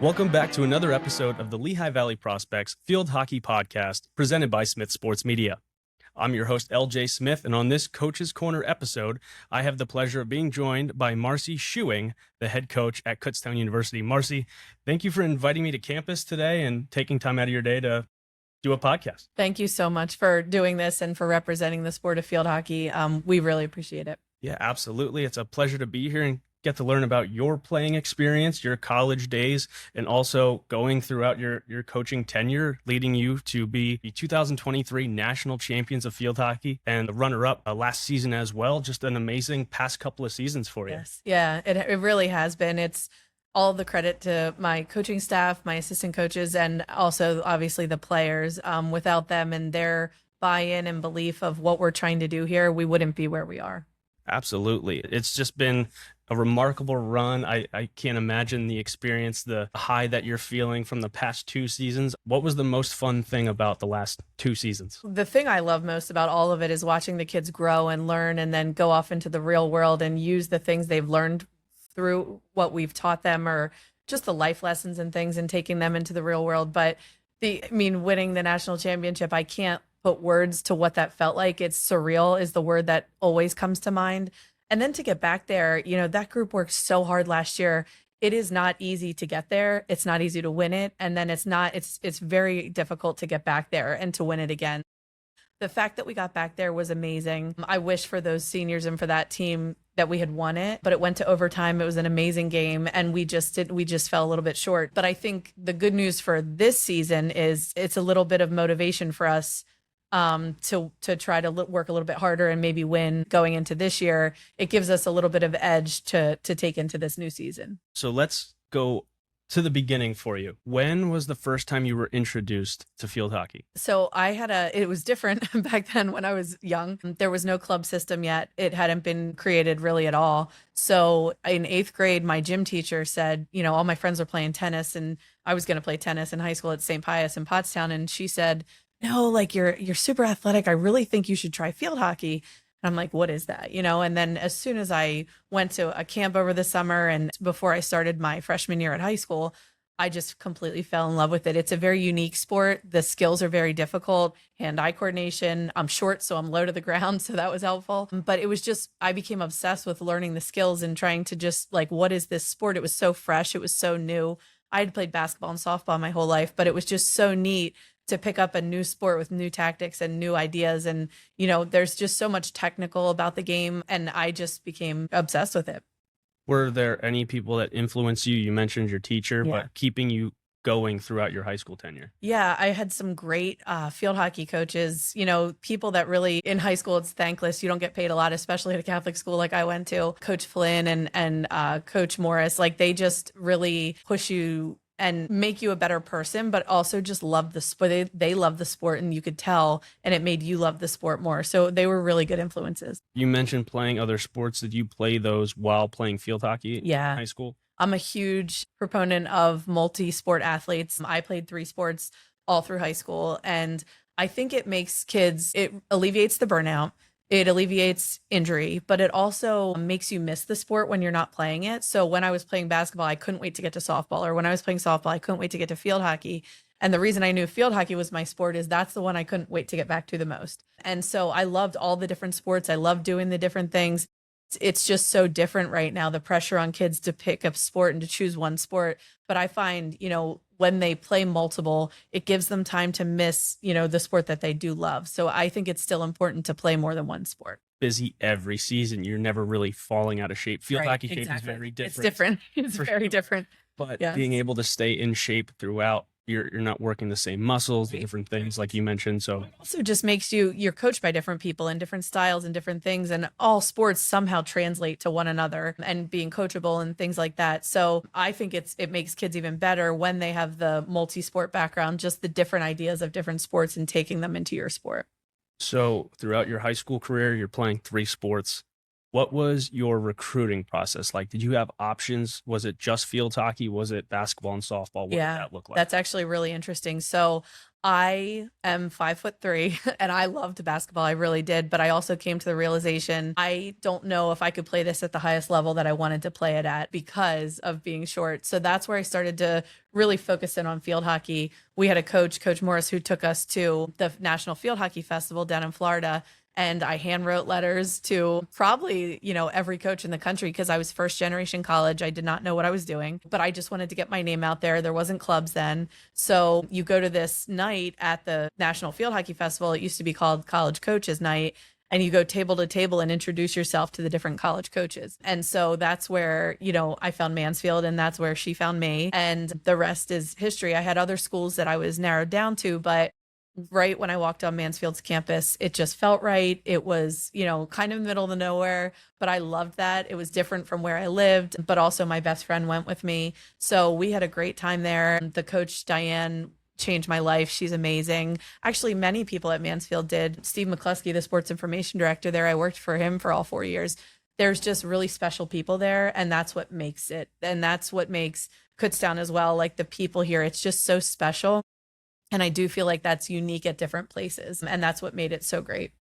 Welcome back to another episode of the Lehigh Valley Prospects Field Hockey Podcast presented by Smith Sports Media. I'm your host, LJ Smith, and on this Coach's Corner episode, I have the pleasure of being joined by Marci Scheuing, the head coach at Kutztown University. Marci, thank you for inviting me to campus today and taking time out of your day to do a podcast. Thank you so much for doing this and for representing the sport of field hockey. We really appreciate it. Yeah, absolutely. It's a pleasure to be here and get to learn about your playing experience, your college days, and also going throughout your coaching tenure, leading you to be the 2023 National Champions of Field Hockey and the runner-up last season as well. Just an amazing past couple of seasons for you. Yes. Yeah, it really has been. It's all the credit to my coaching staff, my assistant coaches, and also obviously the players. Without them and their buy-in and belief of what we're trying to do here, we wouldn't be where we are. Absolutely. It's just been a remarkable run. I can't imagine the experience, the high that you're feeling from the past two seasons. What was the most fun thing about the last two seasons? The thing I love most about all of it is watching the kids grow and learn and then go off into the real world and use the things they've learned through what we've taught them or just the life lessons and things and taking them into the real world. But winning the national championship, I can't put words to what that felt like. It's surreal is the word that always comes to mind. And then to get back there, that group worked so hard last year. It is not easy to get there. It's not easy to win it. And then it's very difficult to get back there and to win it again. The fact that we got back there was amazing. I wish for those seniors and for that team that we had won it, but it went to overtime. It was an amazing game and we just fell a little bit short. But I think the good news for this season is it's a little bit of motivation for us to try to work a little bit harder and maybe win going into this year. It gives us a little bit of edge to take into this new season. So let's go to the beginning for you. When was the first time you were introduced to field hockey? So it was different back then when I was young. There was no club system yet. It hadn't been created really at all. So in 8th grade, my gym teacher said, all my friends were playing tennis and I was going to play tennis in high school at St. Pius in Pottstown. And she said, no, like you're super athletic. I really think you should try field hockey. And I'm like, what is that? And then as soon as I went to a camp over the summer and before I started my freshman year at high school, I just completely fell in love with it. It's a very unique sport. The skills are very difficult, hand-eye coordination. I'm short, so I'm low to the ground. So that was helpful. But it was just, I became obsessed with learning the skills and trying to just what is this sport? It was so fresh. It was so new. I had played basketball and softball my whole life, but it was just so neat to pick up a new sport with new tactics and new ideas. And, there's just so much technical about the game. And I just became obsessed with it. Were there any people that influenced you? You mentioned your teacher, Yeah. but keeping you going throughout your high school tenure? Yeah, I had some great field hockey coaches, people that really in high school, it's thankless. You don't get paid a lot, especially at a Catholic school like I went to. Coach Flynn and Coach Morris, they just really push you and make you a better person, but also just love the sport. They love the sport and you could tell, and it made you love the sport more. So they were really good influences. You mentioned playing other sports. Did you play those while playing field hockey in high school? I'm a huge proponent of multi-sport athletes. I played 3 sports all through high school, and I think it alleviates the burnout. It alleviates injury, but it also makes you miss the sport when you're not playing it. So when I was playing basketball, I couldn't wait to get to softball, or when I was playing softball, I couldn't wait to get to field hockey. And the reason I knew field hockey was my sport is that's the one I couldn't wait to get back to the most. And so I loved all the different sports. I loved doing the different things. It's just so different right now, the pressure on kids to pick a sport and to choose one sport. But I find, when they play multiple, it gives them time to miss, the sport that they do love. So I think it's still important to play more than one sport. Busy every season. You're never really falling out of shape. Field hockey shape is very different. It's different. It's very different. But being able to stay in shape throughout, you're not working the same muscles, different things like you mentioned. So it also just makes you're coached by different people and different styles and different things, and all sports somehow translate to one another and being coachable and things like that. So I think it makes kids even better when they have the multi-sport background, just the different ideas of different sports and taking them into your sport. So throughout your high school career, you're playing 3 sports. What was your recruiting process like? Did you have options? Was it just field hockey? Was it basketball and softball? What did that look like? That's actually really interesting. So I am 5'3" and I loved basketball. I really did. But I also came to the realization I don't know if I could play this at the highest level that I wanted to play it at because of being short. So that's where I started to really focus in on field hockey. We had a coach, Coach Morris, who took us to the National Field Hockey Festival down in Florida. And I hand wrote letters to probably, every coach in the country because I was first generation college. I did not know what I was doing, but I just wanted to get my name out there. There wasn't clubs then. So you go to this night at the National Field Hockey Festival. It used to be called College Coaches Night. And you go table to table and introduce yourself to the different college coaches. And so that's where, I found Mansfield and that's where she found me. And the rest is history. I had other schools that I was narrowed down to, but right when I walked on Mansfield's campus, it just felt right. It was, kind of in the middle of the nowhere, but I loved that. It was different from where I lived, but also my best friend went with me. So we had a great time there. The coach, Diane, changed my life. She's amazing. Actually, many people at Mansfield did. Steve McCluskey, the sports information director there, I worked for him for all 4 years. There's just really special people there, and that's what makes it. And that's what makes Kutztown as well. Like the people here, it's just so special. And I do feel like that's unique at different places. And that's what made it so great.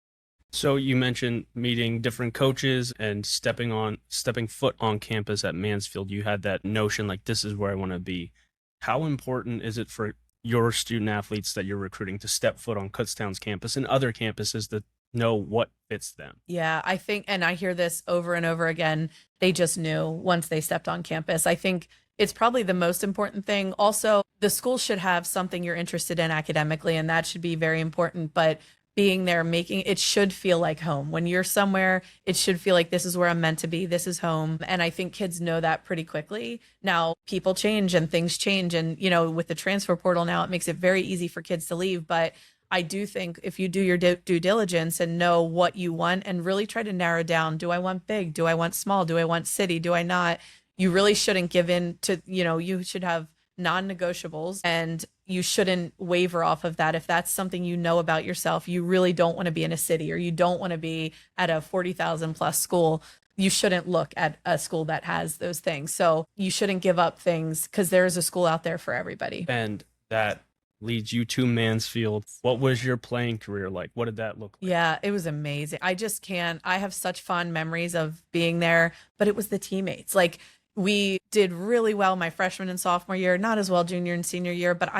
So you mentioned meeting different coaches and stepping foot on campus at Mansfield. You had that notion like, this is where I want to be. How important is it for your student athletes that you're recruiting to step foot on Kutztown's campus and other campuses to know what fits them? Yeah, I think, and I hear this over and over again, they just knew once they stepped on campus. I think it's probably the most important thing. Also, the school should have something you're interested in academically, and that should be very important. But being there, it should feel like home. When you're somewhere, it should feel like this is where I'm meant to be. This is home. And I think kids know that pretty quickly. Now, people change and things change. And, with the transfer portal now, it makes it very easy for kids to leave. But I do think if you do your due diligence and know what you want and really try to narrow down, do I want big? Do I want small? Do I want city? Do I not? You really shouldn't give in to, you should have non-negotiables and you shouldn't waver off of that. If that's something you know about yourself, you really don't want to be in a city or you don't want to be at a 40,000 plus school. You shouldn't look at a school that has those things. So you shouldn't give up things because there's a school out there for everybody. And that leads you to Mansfield. What was your playing career like? What did that look like? Yeah, it was amazing. I have such fond memories of being there, but it was the teammates. Like, we did really well my freshman and sophomore year, not as well junior and senior year, but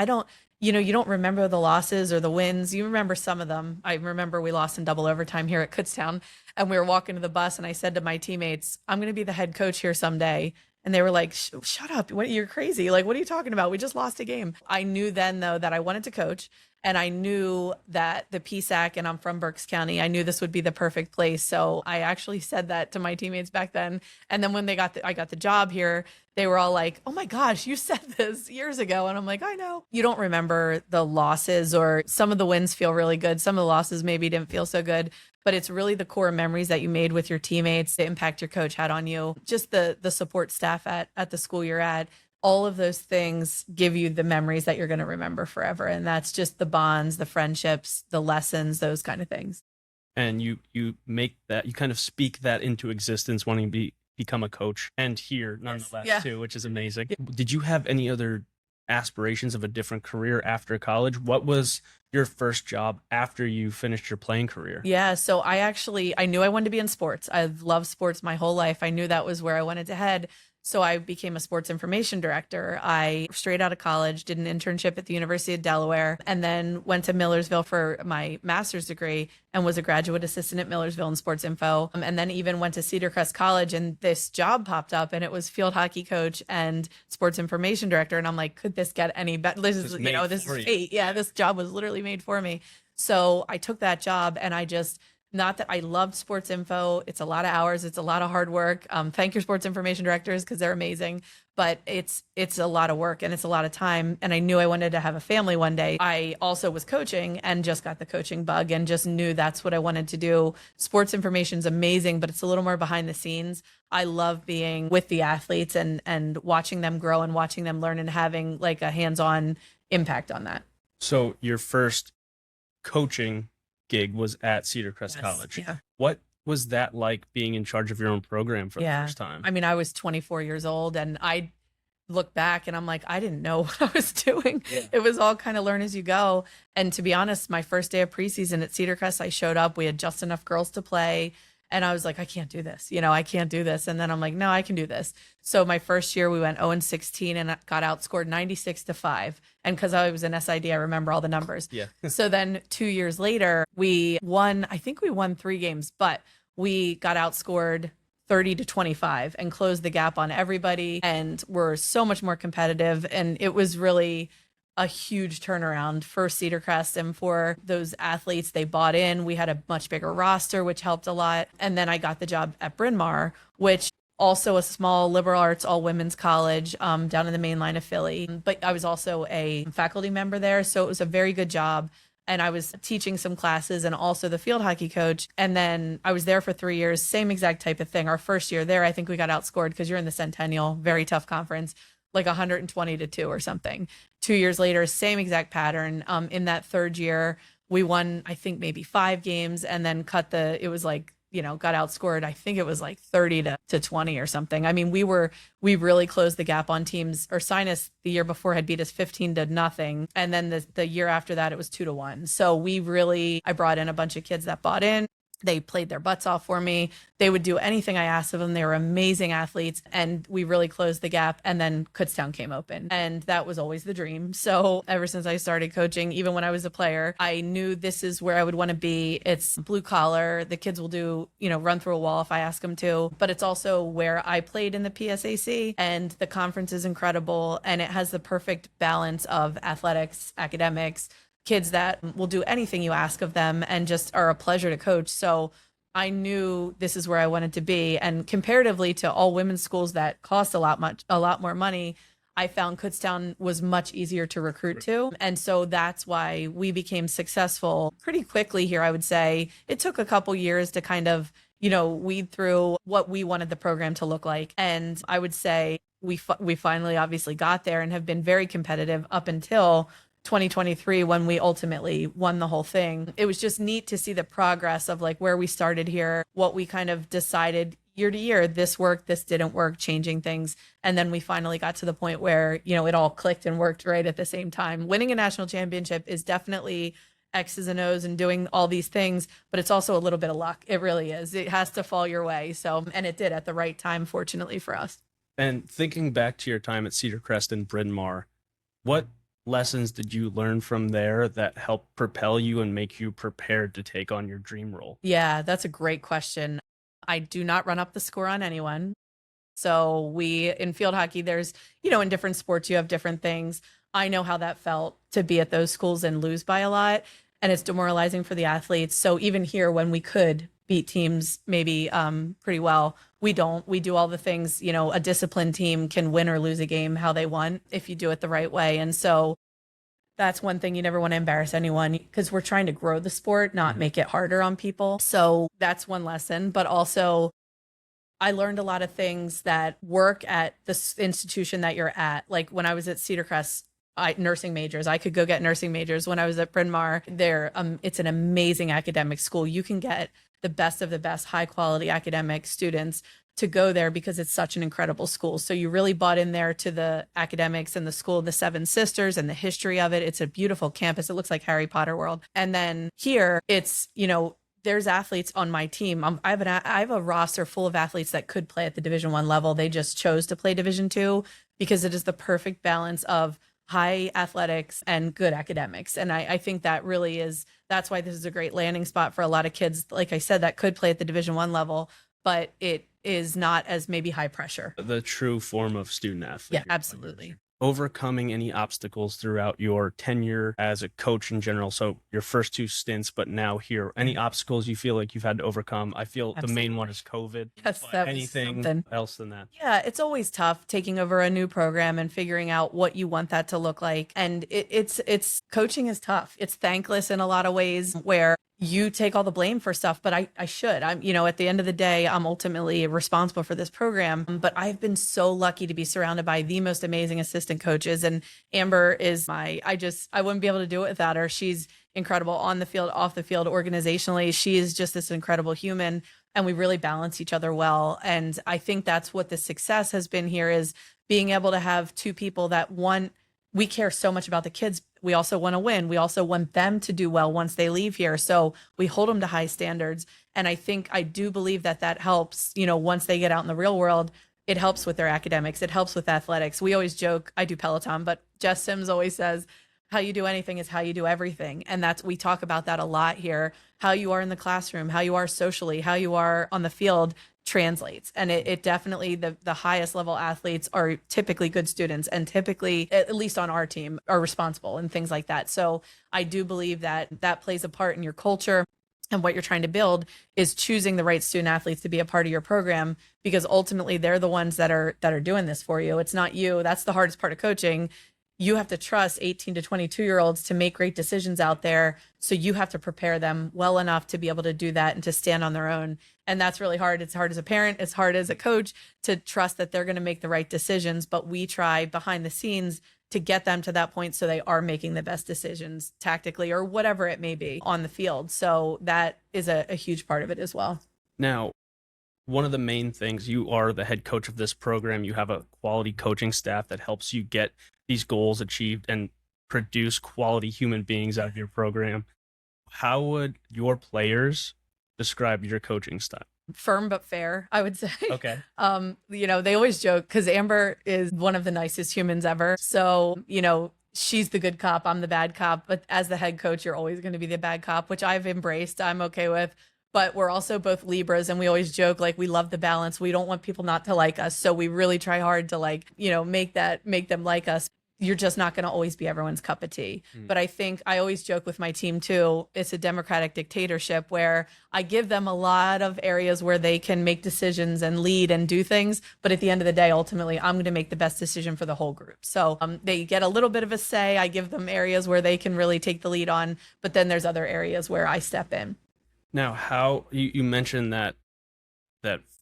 you don't remember the losses or the wins. You remember some of them. I remember we lost in double overtime here at Kutztown and we were walking to the bus and I said to my teammates, I'm going to be the head coach here someday. And they were like, shut up. You're crazy. Like, what are you talking about? We just lost a game. I knew then, though, that I wanted to coach. And I knew that the PSAC, and I'm from Berks County, I knew this would be the perfect place. So I actually said that to my teammates back then. And then when I got the job here, they were all like, oh my gosh, you said this years ago. And I'm like, I know. You don't remember the losses, or some of the wins feel really good. Some of the losses maybe didn't feel so good. But it's really the core memories that you made with your teammates, the impact your coach had on you, just the support staff at the school you're at. All of those things give you the memories that you're going to remember forever. And that's just the bonds, the friendships, the lessons, those kind of things. And you make that, you kind of speak that into existence, wanting to become a coach, and here nonetheless, yes. too, which is amazing. Did you have any other aspirations of a different career after college? What was your first job after you finished your playing career? Yeah, so I knew I wanted to be in sports. I've loved sports my whole life. I knew that was where I wanted to head. So I became a sports information director. I straight out of college did an internship at the University of Delaware and then went to Millersville for my master's degree and was a graduate assistant at Millersville in sports info. And then even went to Cedar Crest College and this job popped up and it was field hockey coach and sports information director. And I'm like, could this get any better? This is fate. Yeah, this job was literally made for me. So I took that job and not that I loved sports info. It's a lot of hours. It's a lot of hard work. Thank your sports information directors because they're amazing. But it's a lot of work and it's a lot of time. And I knew I wanted to have a family one day. I also was coaching and just got the coaching bug and just knew that's what I wanted to do. Sports information is amazing, but it's a little more behind the scenes. I love being with the athletes and watching them grow and watching them learn and having like a hands-on impact on that. So your first coaching gig was at Cedar Crest College. Yeah. What was that like, being in charge of your own program for the first time? I mean, I was 24 years old and look back and I'm like, I didn't know what I was doing. Yeah. It was all kind of learn as you go. And to be honest, my first day of preseason at Cedar Crest, I showed up, we had just enough girls to play. And I was like, I can't do this. I can't do this. And then I'm like, no, I can do this. So my first year we went 0-16 and got outscored 96-5. And because I was an SID, I remember all the numbers. Yeah. So then 2 years later, I think we won 3 games, but we got outscored 30-25 and closed the gap on everybody. And we're so much more competitive. And it was really a huge turnaround for Cedar Crest and for those athletes. They bought in. We had a much bigger roster, which helped a lot. And then I got the job at Bryn Mawr, which also a small liberal arts all women's college down in the main line of Philly. But I was also a faculty member there. So it was a very good job. And I was teaching some classes and also the field hockey coach. And then I was there for 3 years, same exact type of thing. Our first year there, I think we got outscored because you're in the Centennial, very tough conference, like 120-2 or something. 2 years later, same exact pattern. In that third year, we won, I think maybe 5 games and then got outscored. I think it was like 30-20 or something. I mean, we really closed the gap on teams. Ursinus the year before had beat us 15-0. And then the year after that, it was 2-1. So I brought in a bunch of kids that bought in. They played their butts off for me. They would do anything I asked of them. They were amazing athletes, and we really closed the gap. And then Kutztown came open, and that was always the dream. So ever since I started coaching, even when I was a player, I knew this is where I would want to be. It's blue collar. The kids will do, run through a wall if I ask them to, but it's also where I played in the PSAC, and the conference is incredible, and it has the perfect balance of athletics, academics, kids that will do anything you ask of them and just are a pleasure to coach. So I knew this is where I wanted to be. And comparatively to all women's schools that cost a lot more money, I found Kutztown was much easier to recruit to. And so that's why we became successful pretty quickly here, I would say. It took a couple years to kind of, weed through what we wanted the program to look like. And I would say we finally obviously got there and have been very competitive up until 2023 when we ultimately won the whole thing. It was just neat to see the progress of like where we started here, what we kind of decided year to year, this worked, this didn't work, changing things. And then we finally got to the point where, it all clicked and worked right at the same time. Winning a national championship is definitely X's and O's and doing all these things, but it's also a little bit of luck. It really is. It has to fall your way. So, and it did at the right time, fortunately for us. And thinking back to your time at Cedar Crest and Bryn Mawr, what lessons did you learn from there that helped propel you and make you prepared to take on your dream role? Yeah, that's a great question. I do not run up the score on anyone. So in field hockey, there's, in different sports, you have different things. I know how that felt to be at those schools and lose by a lot. And it's demoralizing for the athletes. So even here, when we could beat teams maybe pretty well, we don't. We do all the things, a disciplined team can win or lose a game how they want if you do it the right way. And so that's one thing, you never want to embarrass anyone because we're trying to grow the sport, not make it harder on people. So that's one lesson. But also, I learned a lot of things that work at this institution that you're at. Like when I was at Cedar Crest, nursing majors, I could go get nursing majors. When I was at Bryn Mawr, it's an amazing academic school. You can get the best of the best high quality academic students to go there because it's such an incredible school. So you really bought in there to the academics and the school of the Seven Sisters and the history of it. It's a beautiful campus. It looks like Harry Potter world. And then here it's, there's athletes on my team. I have a roster full of athletes that could play at the Division I level. They just chose to play Division II because it is the perfect balance of high athletics and good academics. And I think that really that's why this is a great landing spot for a lot of kids, like I said, that could play at the Division I level, but it is not as maybe high pressure. The true form of student athlete. Yeah, absolutely. Overcoming any obstacles throughout your tenure as a coach in general. So your first 2 stints, but now here, any obstacles you feel like you've had to overcome? I feel Absolutely. The main one is COVID. Yes, that anything else than that? Yeah, it's always tough taking over a new program and figuring out what you want that to look like. And it's coaching is tough. It's thankless in a lot of ways where you take all the blame for stuff, but I should. I'm, at the end of the day, I'm ultimately responsible for this program. But I've been so lucky to be surrounded by the most amazing assistant coaches. And Amber is I wouldn't be able to do it without her. She's incredible on the field, off the field, organizationally. She is just this incredible human. And we really balance each other well. And I think that's what the success has been here is being able to have two people that we care so much about the kids. We also want to win. We also want them to do well once they leave here. So we hold them to high standards. And I do believe that helps, once they get out in the real world, it helps with their academics. It helps with athletics. We always joke, I do Peloton, but Jess Sims always says, how you do anything is how you do everything. And we talk about that a lot here. How you are in the classroom, how you are socially, how you are on the field translates. And it definitely, the highest level athletes are typically good students, and typically, at least on our team, are responsible and things like that. So I do believe that plays a part in your culture. And what you're trying to build is choosing the right student athletes to be a part of your program, because ultimately they're the ones that are doing this for you. It's not you. That's the hardest part of coaching. You have to trust 18 to 22-year-olds to make great decisions out there. So you have to prepare them well enough to be able to do that and to stand on their own. And that's really hard. It's hard as a parent. It's hard as a coach to trust that they're going to make the right decisions. But we try behind the scenes to get them to that point so they are making the best decisions tactically or whatever it may be on the field. So that is a huge part of it as well. Now, one of the main things, you are the head coach of this program. You have a quality coaching staff that helps you get these goals achieved and produce quality human beings out of your program. How would your players describe your coaching style? Firm but fair, I would say. Okay. They always joke because Amber is one of the nicest humans ever. So, she's the good cop, I'm the bad cop. But as the head coach, you're always going to be the bad cop, which I've embraced. I'm okay with. But we're also both Libras, and we always joke, like, we love the balance. We don't want people not to like us. So we really try hard to make them like us. You're just not going to always be everyone's cup of tea. But I think I always joke with my team too, it's a democratic dictatorship where I give them a lot of areas where they can make decisions and lead and do things. But at the end of the day, ultimately, I'm going to make the best decision for the whole group. So they get a little bit of a say. I give them areas where they can really take the lead on, but then there's other areas where I step in. Now, how you mentioned that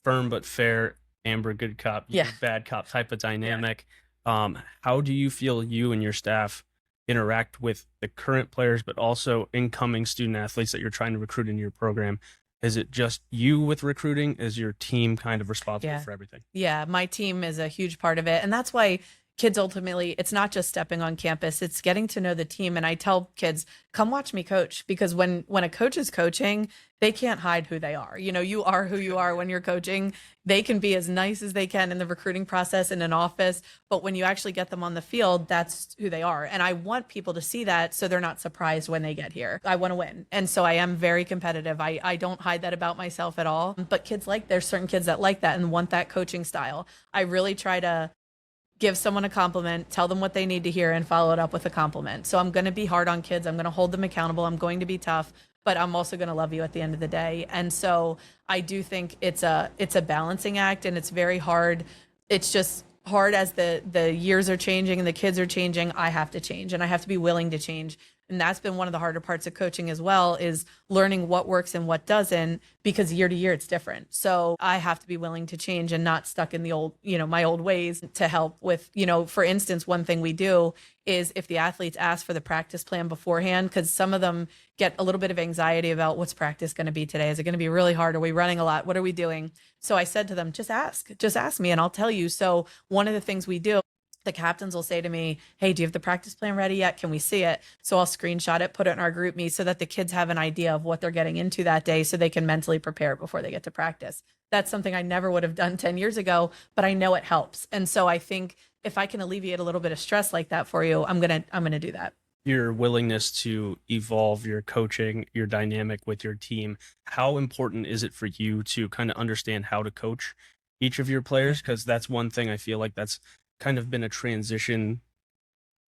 firm but fair, Amber good cop, you bad cop type of dynamic. How do you feel you and your staff interact with the current players, but also incoming student athletes that you're trying to recruit into your program? Is it just you with recruiting? Is your team kind of responsible for everything? Yeah, my team is a huge part of it. And that's why kids ultimately, it's not just stepping on campus, it's getting to know the team. And I tell kids, come watch me coach, because when a coach is coaching, they can't hide who they are. You are who you are when you're coaching. They can be as nice as they can in the recruiting process in an office, but when you actually get them on the field, that's who they are. And I want people to see that so they're not surprised when they get here. I want to win. And so I am very competitive. I don't hide that about myself at all. But there's certain kids that like that and want that coaching style. I really try to give someone a compliment, tell them what they need to hear, and follow it up with a compliment. So I'm going to be hard on kids. I'm going to hold them accountable. I'm going to be tough, but I'm also going to love you at the end of the day. And so I do think it's a balancing act, and it's very hard. It's just hard as the years are changing and the kids are changing. I have to change, and I have to be willing to change. And that's been one of the harder parts of coaching as well, is learning what works and what doesn't, because year to year it's different. So I have to be willing to change and not stuck in the old, my old ways, to help with, for instance, one thing we do is if the athletes ask for the practice plan beforehand, because some of them get a little bit of anxiety about what's practice going to be today. Is it going to be really hard? Are we running a lot? What are we doing? So I said to them, just ask me and I'll tell you. So one of the things we do, the captains will say to me, hey, do you have the practice plan ready yet? Can we see it? So I'll screenshot it, put it in our group me so that the kids have an idea of what they're getting into that day so they can mentally prepare before they get to practice. That's something I never would have done 10 years ago, but I know it helps. And so I think if I can alleviate a little bit of stress like that for you, I'm going to do that. Your willingness to evolve your coaching, your dynamic with your team, how important is it for you to kind of understand how to coach each of your players? Because that's one thing I feel like that's kind of been a transition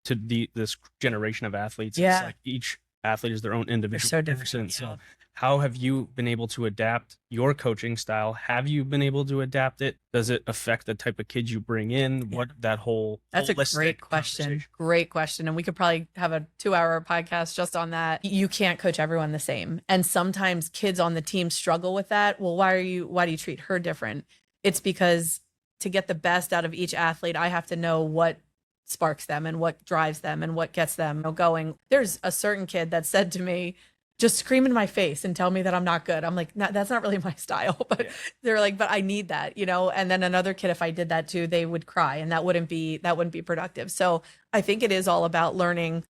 to this generation of athletes. Yeah. It's like each athlete is their own individual so different, person. So how have you been able to adapt your coaching style? Have you been able to adapt it? Does it affect the type of kids you bring in? What that whole That's a great question. Great question. And we could probably have a 2-hour podcast just on that. You can't coach everyone the same. And sometimes kids on the team struggle with that. Well, why do you treat her different? It's because to get the best out of each athlete, I have to know what sparks them and what drives them and what gets them going. There's a certain kid that said to me, just scream in my face and tell me that I'm not good. I'm like, that's not really my style. But they're like, but I need that, And then another kid, if I did that too, they would cry, and that wouldn't be productive. So I think it is all about learning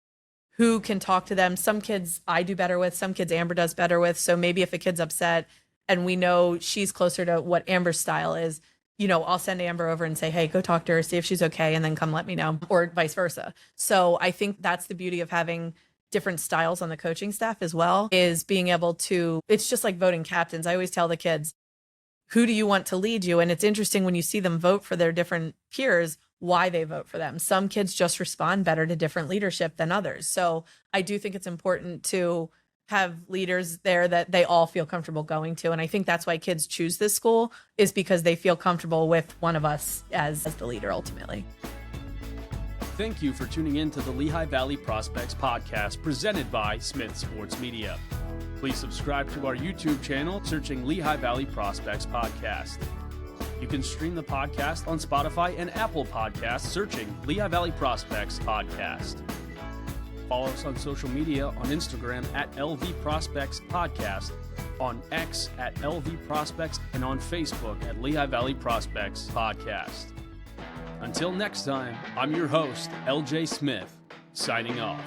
who can talk to them. Some kids I do better with, some kids Amber does better with. So maybe if a kid's upset and we know she's closer to what Amber's style is, I'll send Amber over and say, hey, go talk to her, see if she's okay, and then come let me know, or vice versa. So I think that's the beauty of having different styles on the coaching staff as well, is being able to, it's just like voting captains. I always tell the kids, who do you want to lead you? And it's interesting when you see them vote for their different peers, why they vote for them. Some kids just respond better to different leadership than others. So I do think it's important to have leaders there that they all feel comfortable going to. And I think that's why kids choose this school, is because they feel comfortable with one of us as the leader ultimately. Thank you for tuning in to the Lehigh Valley Prospects podcast presented by Smith Sports Media. Please subscribe to our YouTube channel searching Lehigh Valley Prospects Podcast. You can stream the podcast on Spotify and Apple Podcasts searching Lehigh Valley Prospects Podcast. Follow us on social media on Instagram at LV Prospects Podcast, on X at LV Prospects, and on Facebook at Lehigh Valley Prospects Podcast. Until next time, I'm your host, LJ Smith, signing off.